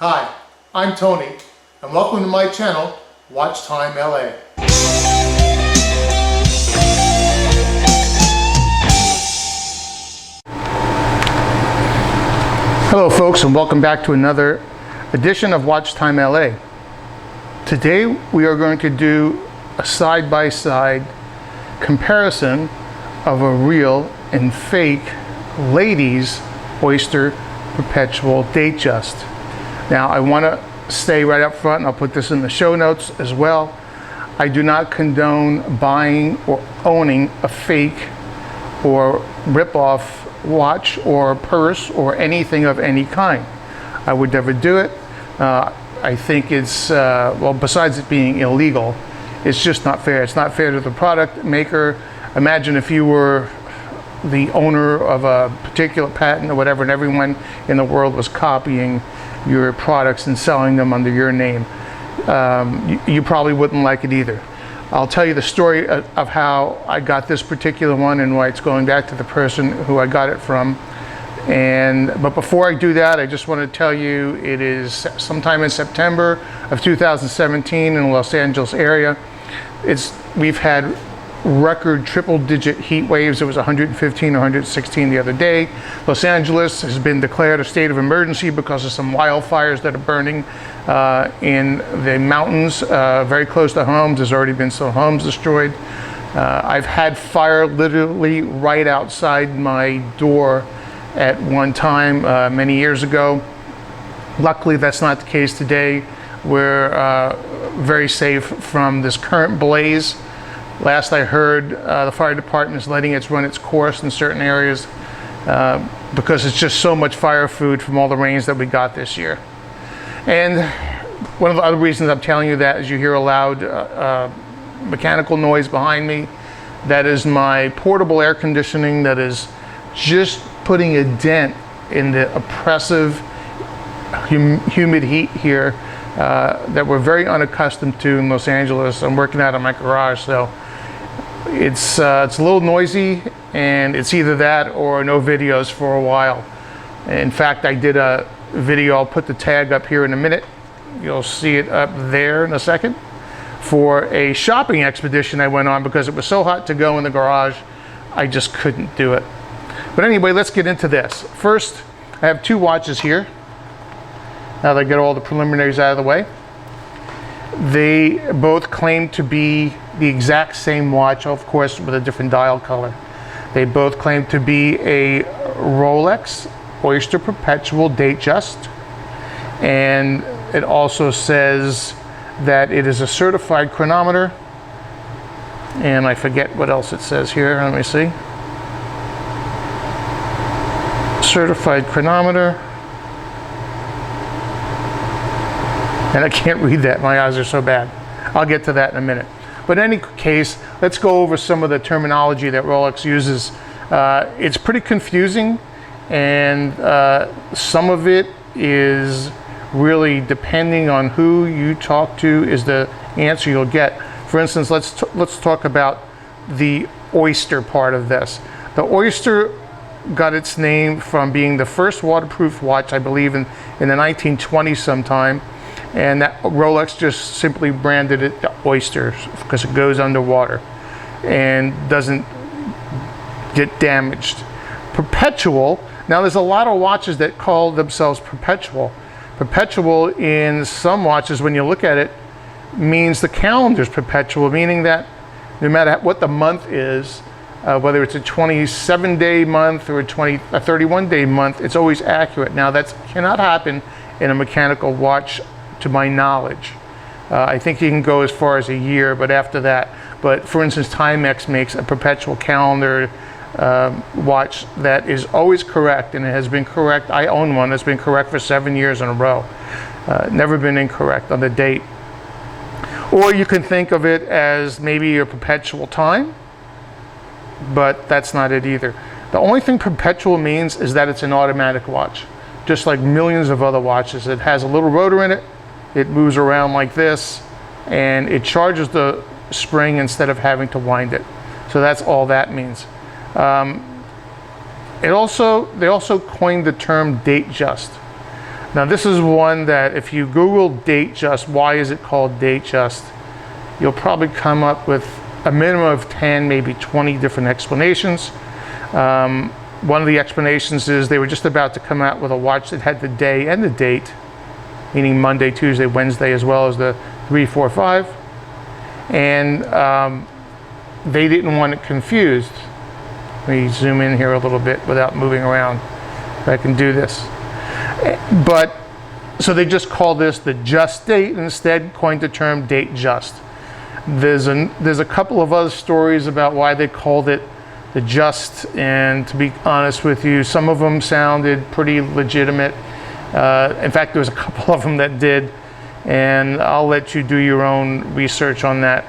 Hi, I'm Tony, and welcome to my channel, Watch Time LA. Hello folks, and welcome back to another edition of Watch Time LA. Today we are going to do a side-by-side comparison of a real and fake ladies Oyster Perpetual Datejust. Now I want to say right up front, and I'll put this in the show notes as well, I do not condone buying or owning a fake or rip-off watch or purse or anything of any kind. I would never do it. I think it's, well, besides it being illegal, it's just not fair. It's not fair to the product maker. Imagine if you were the owner of a particular patent or whatever, and everyone in the world was copying your products and selling them under your name. You probably wouldn't like it either. I'll tell you the story of how I got this particular one and why it's going back to the person who I got it from. But before I do that, I just want to tell you it is sometime in September of 2017 in the Los Angeles area. We've had record triple-digit heat waves. It was 115 or 116 the other day. Los Angeles has been declared a state of emergency because of some wildfires that are burning in the mountains very close to homes. There's already been some homes destroyed. I've had fire literally right outside my door at one time many years ago. Luckily, that's not the case today. We're very safe from this current blaze. Last I heard, the fire department is letting it run its course in certain areas because it's just so much fire food from all the rains that we got this year. And one of the other reasons I'm telling you that is you hear a loud mechanical noise behind me. That is my portable air conditioning that is just putting a dent in the oppressive humid heat here that we're very unaccustomed to in Los Angeles. I'm working out of my garage, so it's a little noisy, and it's either that or no videos for a while. In fact, I did a video. I'll put the tag up here in a minute. You'll see it up there in a second, for a shopping expedition I went on because it was so hot to go in the garage, I just couldn't do it. But anyway, let's get into this. First, I have two watches here. Now that I get all the preliminaries out of the way. They both claim to be the exact same watch, of course, with a different dial color. They both claim to be a Rolex Oyster Perpetual Datejust. And it also says that it is a certified chronometer. And I forget what else it says here. Let me see. Certified chronometer. And I can't read that, my eyes are so bad. I'll get to that in a minute. But in any case, let's go over some of the terminology that Rolex uses. It's pretty confusing, and some of it is really depending on who you talk to is the answer you'll get. For instance, let's talk about the Oyster part of this. The Oyster got its name from being the first waterproof watch, I believe, in the 1920s sometime. And that Rolex just simply branded it the Oyster because it goes underwater and doesn't get damaged. Perpetual, now there's a lot of watches that call themselves Perpetual. Perpetual in some watches, when you look at it, means the calendar's perpetual, meaning that no matter what the month is, whether it's a 27-day month or a 31-day month, it's always accurate. Now that cannot happen in a mechanical watch, to my knowledge. I think you can go as far as a year, but after that. But for instance, Timex makes a perpetual calendar watch that is always correct, and it has been correct. I own one that's been correct for 7 years in a row. Never been incorrect on the date. Or you can think of it as maybe a perpetual time, but that's not it either. The only thing perpetual means is that it's an automatic watch, just like millions of other watches. It has a little rotor in it. It moves around like this, and it charges the spring instead of having to wind it. So that's all that means. They also coined the term Datejust. Now this is one that if you Google Datejust, why is it called Datejust, you'll probably come up with a minimum of 10, maybe 20 different explanations. One of the explanations is they were just about to come out with a watch that had the day and the date, meaning Monday, Tuesday, Wednesday, as well as the 3, 4, 5. And they didn't want it confused. Let me zoom in here a little bit without moving around. If I can do this. But, so they just call this the just date, and instead coined the term Datejust. There's a couple of other stories about why they called it the just, and to be honest with you, some of them sounded pretty legitimate. In fact, there was a couple of them that did, and I'll let you do your own research on that.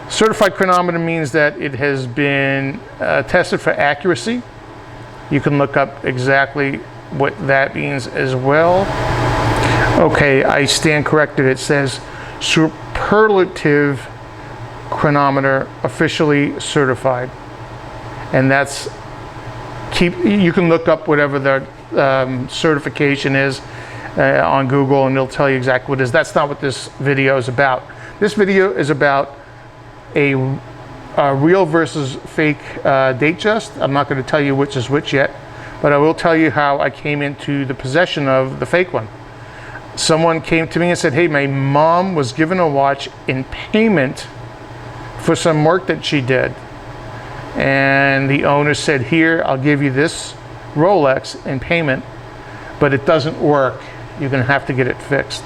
Certified chronometer means that it has been tested for accuracy. You can look up exactly what that means as well. Okay, I stand corrected. It says superlative chronometer officially certified. And that's, you can look up whatever the certification is on Google, and it'll tell you exactly what it is. That's not what this video is about. This video is about a real versus fake Datejust. I'm not going to tell you which is which yet, but I will tell you how I came into the possession of the fake one. Someone came to me and said, hey, my mom was given a watch in payment for some work that she did. And the owner said, here, I'll give you this Rolex in payment, but it doesn't work. You're going to have to get it fixed.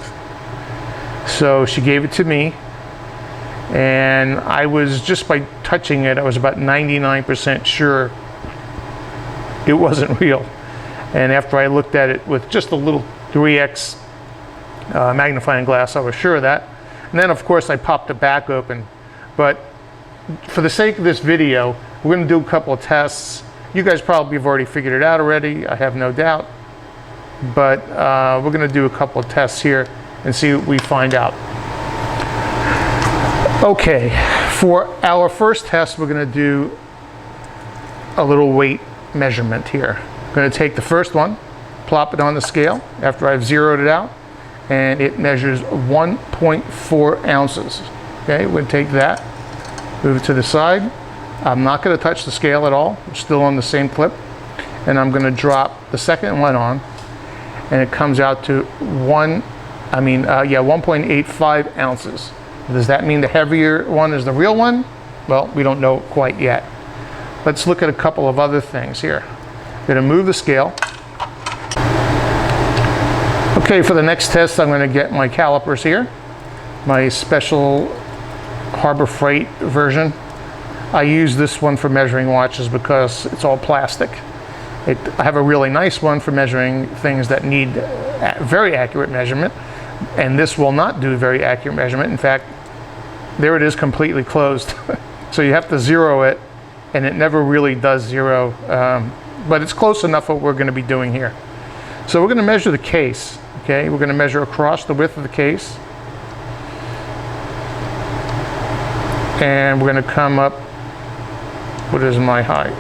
So she gave it to me, and I was, just by touching it, I was about 99% sure it wasn't real. And after I looked at it with just a little 3x magnifying glass, I was sure of that. And then, of course, I popped it back open. But for the sake of this video, we're going to do a couple of tests. You guys probably have already figured it out already, I have no doubt. But we're going to do a couple of tests here and see what we find out. Okay, for our first test, we're going to do a little weight measurement here. I'm going to take the first one, plop it on the scale after I've zeroed it out, and it measures 1.4 ounces. Okay, we're going to take that, move it to the side. I'm not going to touch the scale at all. We're still on the same clip. And I'm going to drop the second one on, and it comes out to 1.85 ounces. Does that mean the heavier one is the real one? Well, we don't know quite yet. Let's look at a couple of other things here. I'm going to move the scale. Okay, for the next test, I'm going to get my calipers here, my special Harbor Freight version. I use this one for measuring watches because it's all plastic. I have a really nice one for measuring things that need very accurate measurement, and this will not do very accurate measurement. In fact, there it is, completely closed. So you have to zero it, and it never really does zero, but it's close enough what we're going to be doing here. So we're going to measure the case. Okay, we're going to measure across the width of the case, and we're going to come up, what is my height?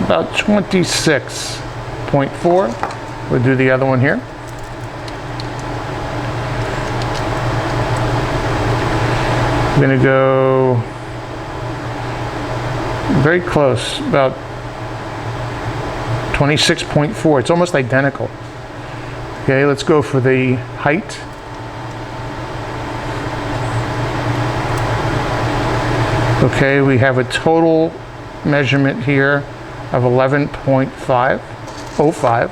About 26.4. We'll do the other one here. I'm going to go very close, about 26.4. It's almost identical. Okay, let's go for the height. Okay, we have a total measurement here of 11.505.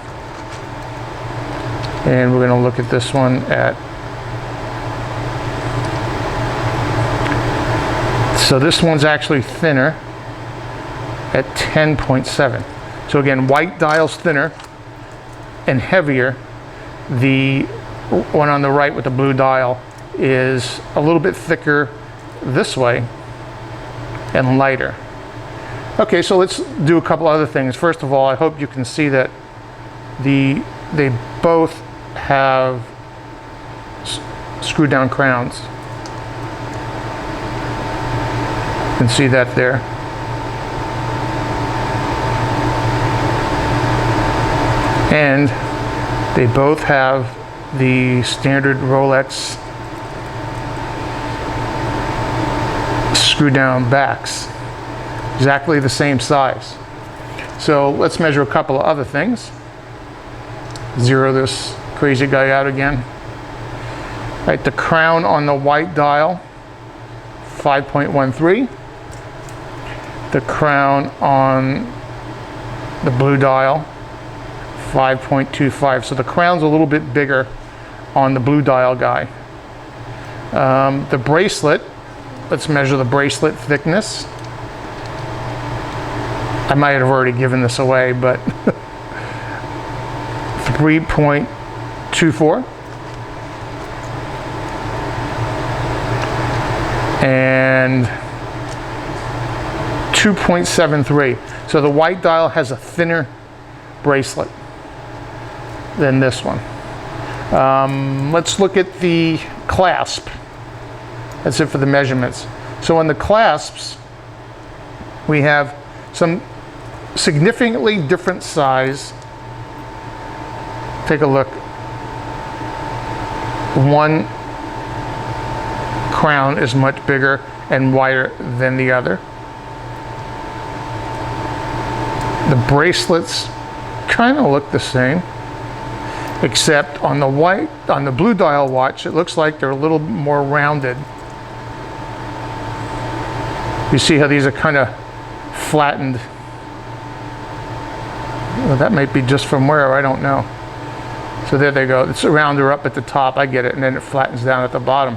And we're going to look at this one at, so this one's actually thinner at 10.7. So again, white dial's thinner and heavier. The one on the right with the blue dial is a little bit thicker this way and lighter. Okay, so let's do a couple other things. First of all, I hope you can see that they both have screw down crowns. You can see that there. And They both have the standard Rolex screw down backs, exactly the same size. So let's measure a couple of other things. Zero this crazy guy out again. Right, the crown on the white dial, 5.13. The crown on the blue dial, 5.25. So the crown's a little bit bigger on the blue dial guy. The bracelet, let's measure the bracelet thickness. I might have already given this away, but 3.24. And 2.73. So the white dial has a thinner bracelet than this one. Let's look at the clasp. That's it for the measurements. So on the clasps, we have some significantly different size. Take a look. One crown is much bigger and wider than the other. The bracelets kind of look the same, except on the blue dial watch, it looks like they're a little more rounded. You see how these are kind of flattened. Well, that might be just from where, I don't know. So there they go. It's a rounder up at the top, I get it, and then it flattens down at the bottom.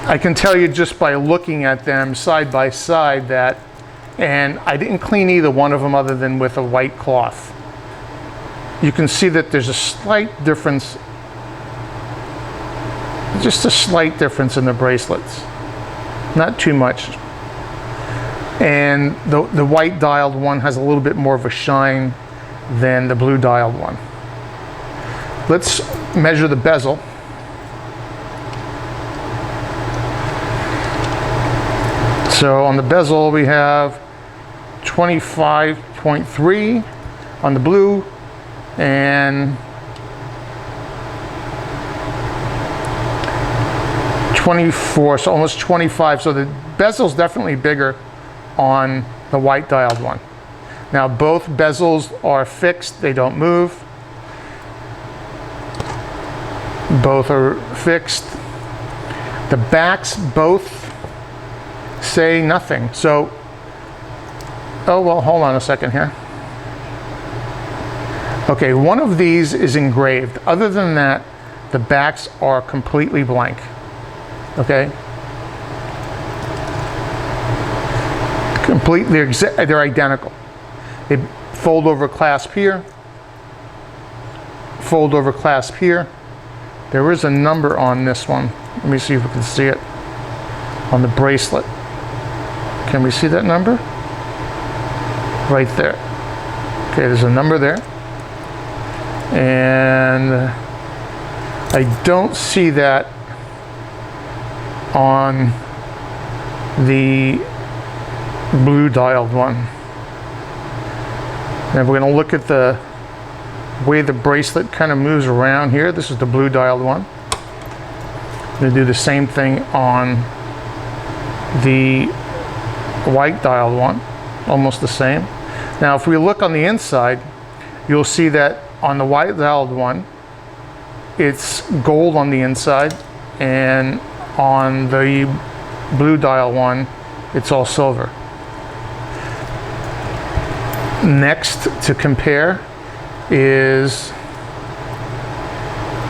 I can tell you just by looking at them side by side that, and I didn't clean either one of them other than with a white cloth. You can see that there's a slight difference, just a slight difference in the bracelets. Not too much. And the white dialed one has a little bit more of a shine than the blue dialed one. Let's measure the bezel. So on the bezel we have 25.3 on the blue and 24, so almost 25. So the bezel's definitely bigger on the white dialed one. Now both bezels are fixed, they don't move. Both are fixed. The backs both say nothing. So, oh well, hold on a second here. Okay, one of these is engraved. Other than that, the backs are completely blank. Okay? They're identical. They fold over clasp here, fold over clasp here. There is a number on this one. Let me see if we can see it on the bracelet. Can we see that number? Right there. Okay, there's a number there. And I don't see that on the blue dialed one. And if we're going to look at the way the bracelet kind of moves around here, this is the blue dialed one. I'm going to do the same thing on the white dialed one, almost the same. Now if we look on the inside, you'll see that on the white dialed one, it's gold on the inside, and on the blue dial one, it's all silver. Next to compare is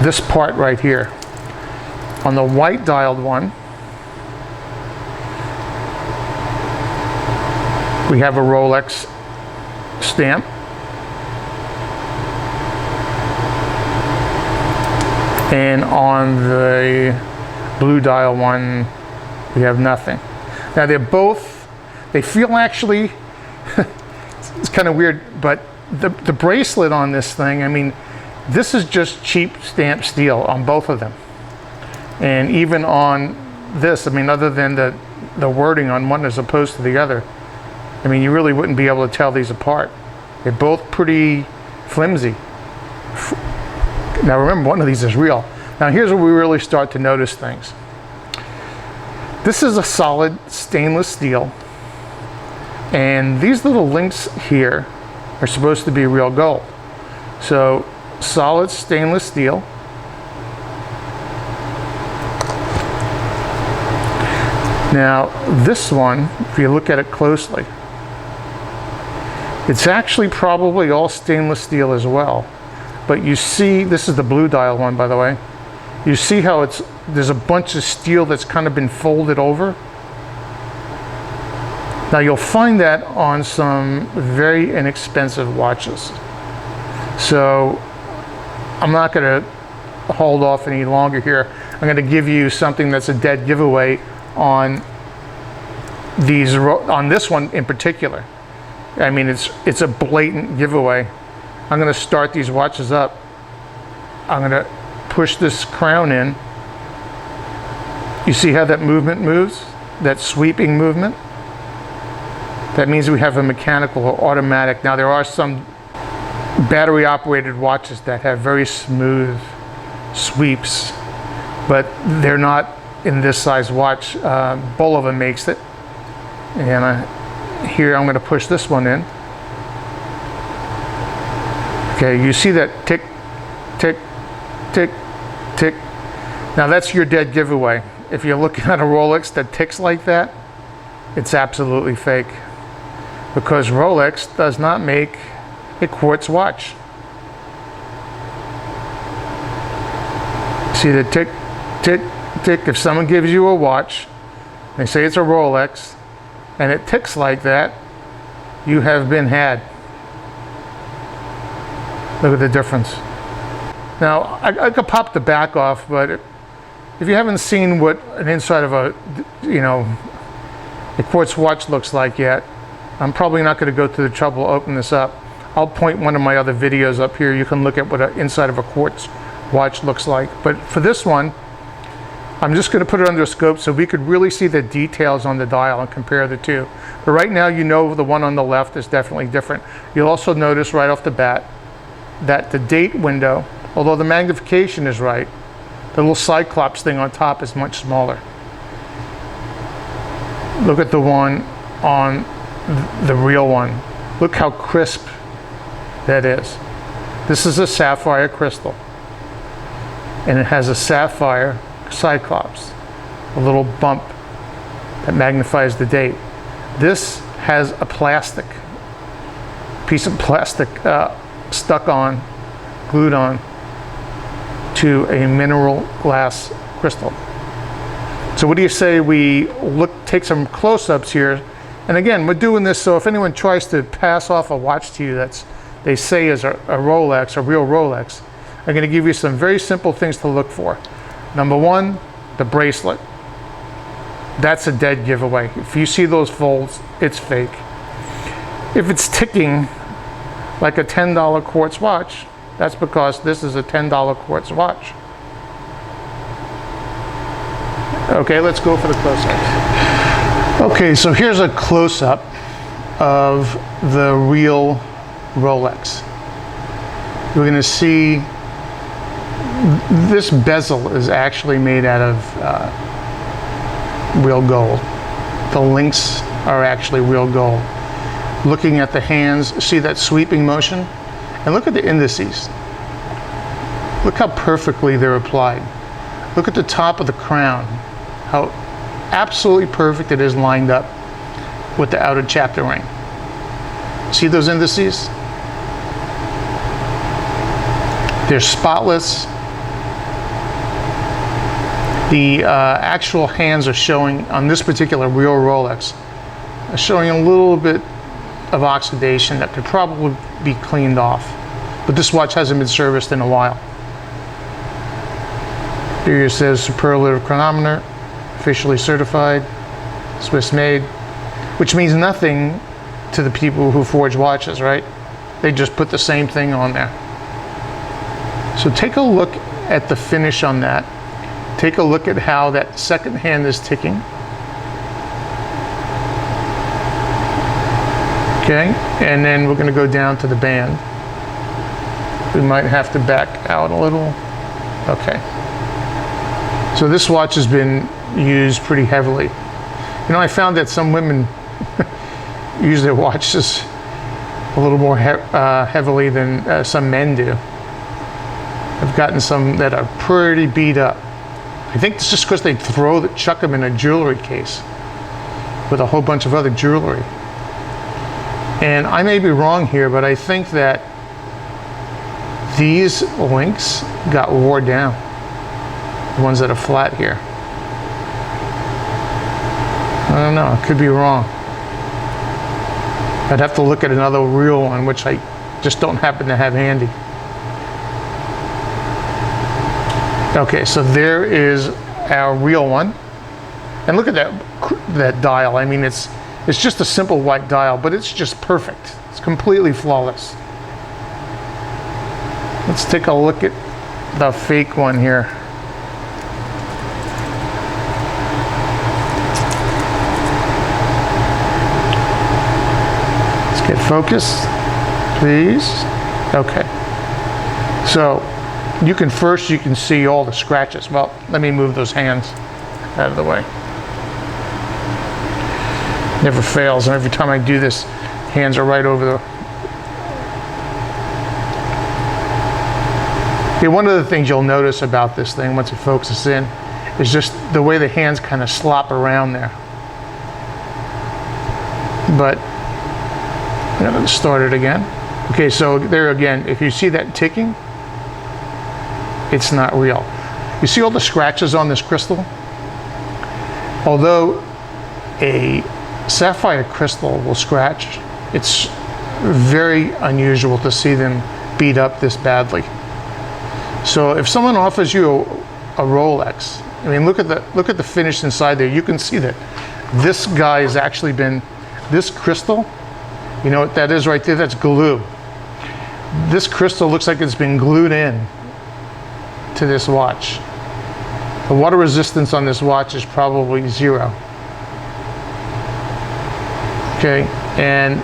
this part right here. On the white dialed one, we have a Rolex stamp. And on the blue dial one, we have nothing. Now they feel actually, it's kind of weird, but the bracelet on this thing, I mean, this is just cheap stamped steel on both of them. And even on this, I mean, other than the wording on one as opposed to the other, I mean, you really wouldn't be able to tell these apart. They're both pretty flimsy. Now remember, one of these is real. Now here's where we really start to notice things. This is a solid stainless steel, and these little links here are supposed to be real gold. So solid stainless steel. Now this one, if you look at it closely, it's actually probably all stainless steel as well. But you see, this is the blue dial one, by the way. You see how there's a bunch of steel that's kind of been folded over. Now you'll find that on some very inexpensive watches. So I'm not going to hold off any longer here. I'm going to give you something that's a dead giveaway on this one in particular. I mean, it's a blatant giveaway. I'm going to start these watches up. I'm going to push this crown in. You see how that movement moves? That sweeping movement? That means we have a mechanical or automatic. Now there are some battery operated watches that have very smooth sweeps, but they're not in this size watch. Bulova makes it. And here I'm going to push this one in. Okay, you see that tick, tick, tick, tick. Now that's your dead giveaway. If you're looking at a Rolex that ticks like that, it's absolutely fake. Because Rolex does not make a quartz watch. See the tick, tick, tick? If someone gives you a watch, they say it's a Rolex, and it ticks like that, you have been had. Look at the difference. Now, I could pop the back off, but if you haven't seen what an inside of a quartz watch looks like yet, I'm probably not going to go through the trouble to open this up. I'll point one of my other videos up here. You can look at what an inside of a quartz watch looks like. But for this one, I'm just going to put it under a scope so we could really see the details on the dial and compare the two. But right now, you know the one on the left is definitely different. You'll also notice right off the bat that the date window, although the magnification is right, the little cyclops thing on top is much smaller. Look at the one on the real one. Look how crisp that is. This is a sapphire crystal, and it has a sapphire cyclops, a little bump that magnifies the date. This has a piece of plastic stuck on, glued on to a mineral glass crystal. So what do you say we take some close-ups here? And again, we're doing this so if anyone tries to pass off a watch to you they say is a Rolex, a real Rolex, I'm going to give you some very simple things to look for. Number one, the bracelet. That's a dead giveaway. If you see those folds, it's fake. If it's ticking like a $10 quartz watch, that's because this is a $10 quartz watch. Okay, let's go for the close-ups. Okay, so here's a close-up of the real Rolex. We're going to see this bezel is actually made out of real gold. The links are actually real gold. Looking at the hands, see that sweeping motion? And look at the indices. Look how perfectly they're applied. Look at the top of the crown, how absolutely perfect it is lined up with the outer chapter ring. See those indices? They're spotless. The actual hands are showing, on this particular real Rolex, are showing a little bit of oxidation that could probably be cleaned off. But this watch hasn't been serviced in a while. Here it says superlative chronometer, officially certified, Swiss made, which means nothing to the people who forge watches, right? They just put the same thing on there. So take a look at the finish on that. Take a look at how that second hand is ticking. Okay, and then we're going to go down to the band. We might have to back out a little. Okay. So this watch has been used pretty heavily. You know, I found that some women use their watches a little more heavily than some men do. I've gotten some that are pretty beat up. I think it's just because they chuck them in a jewelry case with a whole bunch of other jewelry. And I may be wrong here, but I think that these links got wore down. The ones that are flat here. I don't know, I could be wrong. I'd have to look at another real one, which I just don't happen to have handy. Okay, so there is our real one. And look at that dial. I mean, it's just a simple white dial, but it's just perfect. It's completely flawless. Let's take a look at the fake one here. Let's get focused, please. Okay. So you can see all the scratches. Well, let me move those hands out of the way. Never fails, and every time I do this, hands are right over the... Okay, one of the things you'll notice about this thing once it focuses in is just the way the hands kind of slop around there. But I'm going to start it again. Okay, so there again, if you see that ticking, it's not real. You see all the scratches on this crystal? Although a sapphire crystal will scratch, it's very unusual to see them beat up this badly. So if someone offers you a Rolex, I mean, look at the finish inside there. You can see that this guy has actually been, this crystal, you know what that is right there? That's glue. This crystal looks like it's been glued in to this watch. The water resistance on this watch is probably 0. Okay, and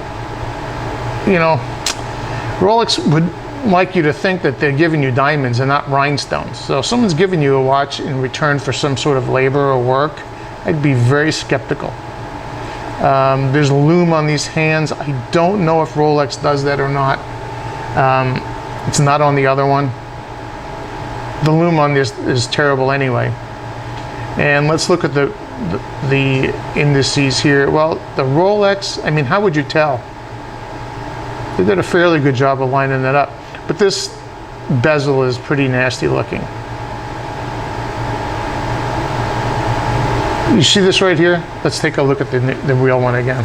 you know, Rolex would like you to think that they're giving you diamonds and not rhinestones. So if someone's giving you a watch in return for some sort of labor or work, I'd be very skeptical. There's lume on these hands. I don't know if Rolex does that or not. It's not on the other one. The lume on this is terrible anyway. And let's look at the indices here. Well, the Rolex, I mean, how would you tell? They did a fairly good job of lining that up. But this bezel is pretty nasty looking. You see this right here? Let's take a look at the real one again.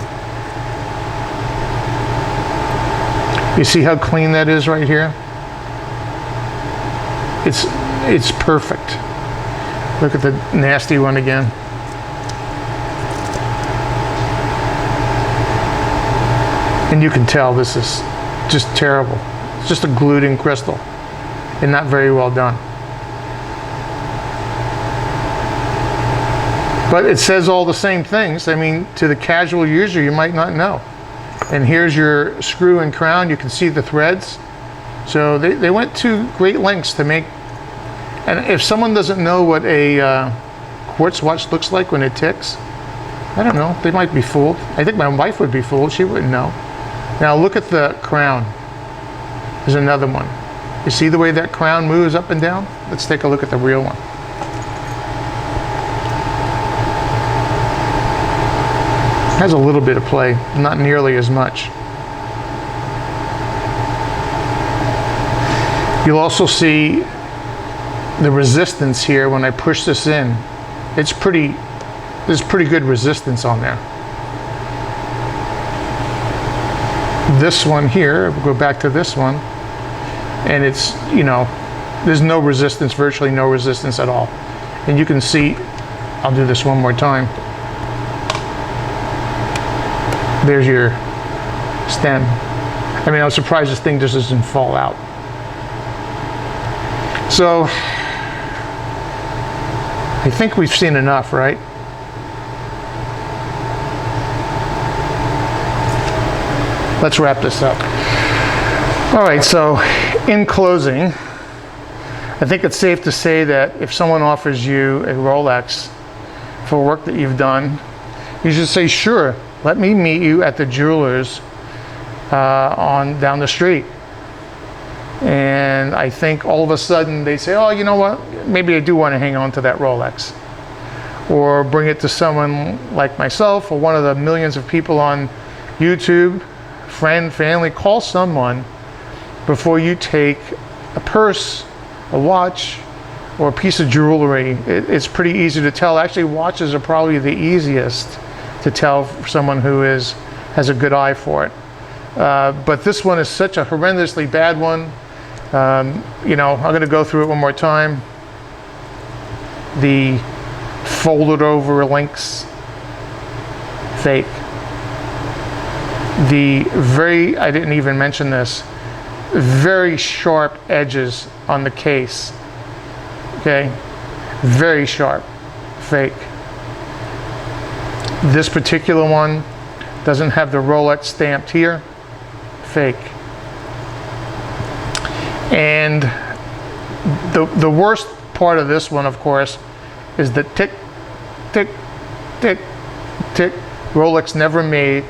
You see how clean that is right here? It's perfect. Look at the nasty one again. And you can tell this is just terrible. It's just a glued-in crystal and not very well done. But it says all the same things. I mean, to the casual user, you might not know. And here's your screw and crown. You can see the threads. So they went to great lengths to make. And if someone doesn't know what a quartz watch looks like when it ticks, I don't know, they might be fooled. I think my wife would be fooled. She wouldn't know. Now look at the crown. There's another one. You see the way that crown moves up and down? Let's take a look at the real one. It has a little bit of play, not nearly as much. You'll also see the resistance here when I push this in. There's pretty good resistance on there. This one here, we'll go back to this one, and it's, you know, there's no resistance, virtually no resistance at all. And you can see, I'll do this one more time. There's your stem. I mean, I'm surprised this thing just doesn't fall out. So, I think we've seen enough, right? Let's wrap this up. All right, so in closing, I think it's safe to say that if someone offers you a Rolex for work that you've done, you should say, sure, let me meet you at the jeweler's on down the street. And I think all of a sudden they say, oh, you know what, maybe I do want to hang on to that Rolex. Or bring it to someone like myself or one of the millions of people on YouTube, friend, family. Call someone before you take a purse, a watch, or a piece of jewelry. It's pretty easy to tell. Actually, watches are probably the easiest to tell for someone who has a good eye for it. But this one is such a horrendously bad one. You know, I'm going to go through it one more time. The folded over links, fake. The I didn't even mention this, very sharp edges on the case. Okay, very sharp, fake. This particular one doesn't have the Rolex stamped here, fake. And the worst part of this one, of course, is the tick, tick, tick, tick. Rolex never made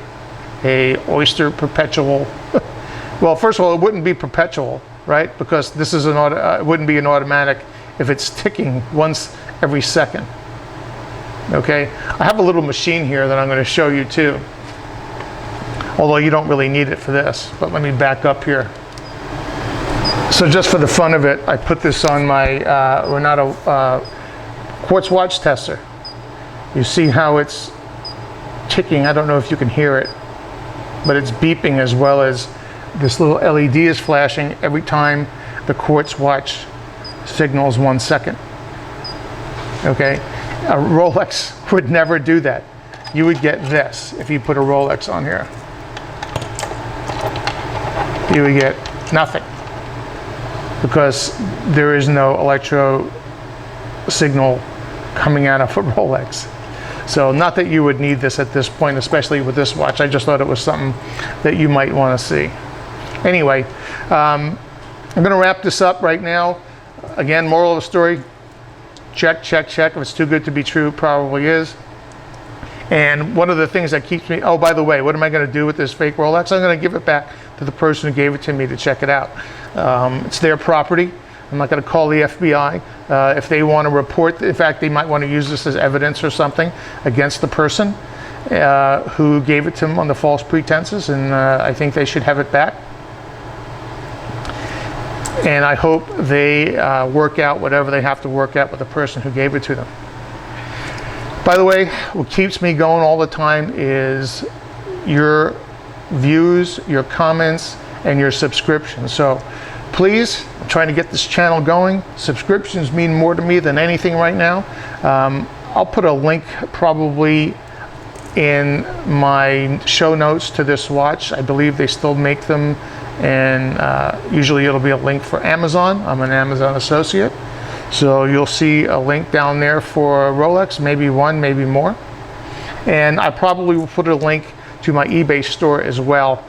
a Oyster Perpetual. Well, first of all, it wouldn't be perpetual, right? Because this is it wouldn't be an automatic if it's ticking once every second. Okay, I have a little machine here that I'm going to show you too. Although you don't really need it for this, but let me back up here. So just for the fun of it, I put this on my Renato quartz watch tester. You see how it's ticking. I don't know if you can hear it, but it's beeping as well as this little LED is flashing every time the quartz watch signals 1 second. Okay, a Rolex would never do that. You would get this if you put a Rolex on here. You would get nothing because there is no electro signal coming out of a Rolex. So not that you would need this at this point, especially with this watch. I just thought it was something that you might want to see. Anyway, I'm going to wrap this up right now. Again, moral of the story, check, check, check. If it's too good to be true, it probably is. And one of the things that keeps me, oh, by the way, what am I going to do with this fake Rolex? I'm going to give it back to the person who gave it to me to check it out. It's their property. I'm not going to call the FBI. If they want to report, in fact, they might want to use this as evidence or something against the person who gave it to them on the false pretenses, and I think they should have it back. And I hope they work out whatever they have to work out with the person who gave it to them. By the way, what keeps me going all the time is your views, your comments, and your subscriptions. So please, I'm trying to get this channel going. Subscriptions mean more to me than anything right now. I'll put a link probably in my show notes to this watch. I believe they still make them, and usually it'll be a link for Amazon. I'm an Amazon associate. So you'll see a link down there for Rolex, maybe one, maybe more. And I probably will put a link to my eBay store as well,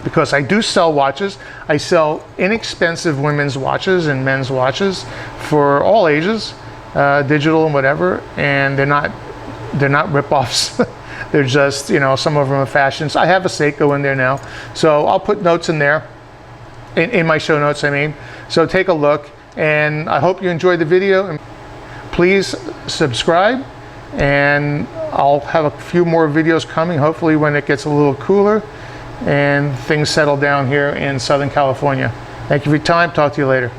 because I do sell watches. I sell inexpensive women's watches and men's watches for all ages, digital and whatever, and they're not rip-offs. They're just, you know, some of them are fashions. I have a Seiko in there now, so I'll put notes in there, in my show notes, I mean. So take a look, and I hope you enjoyed the video. And please subscribe, and I'll have a few more videos coming, hopefully when it gets a little cooler and things settle down here in Southern California. Thank you for your time. Talk to you later.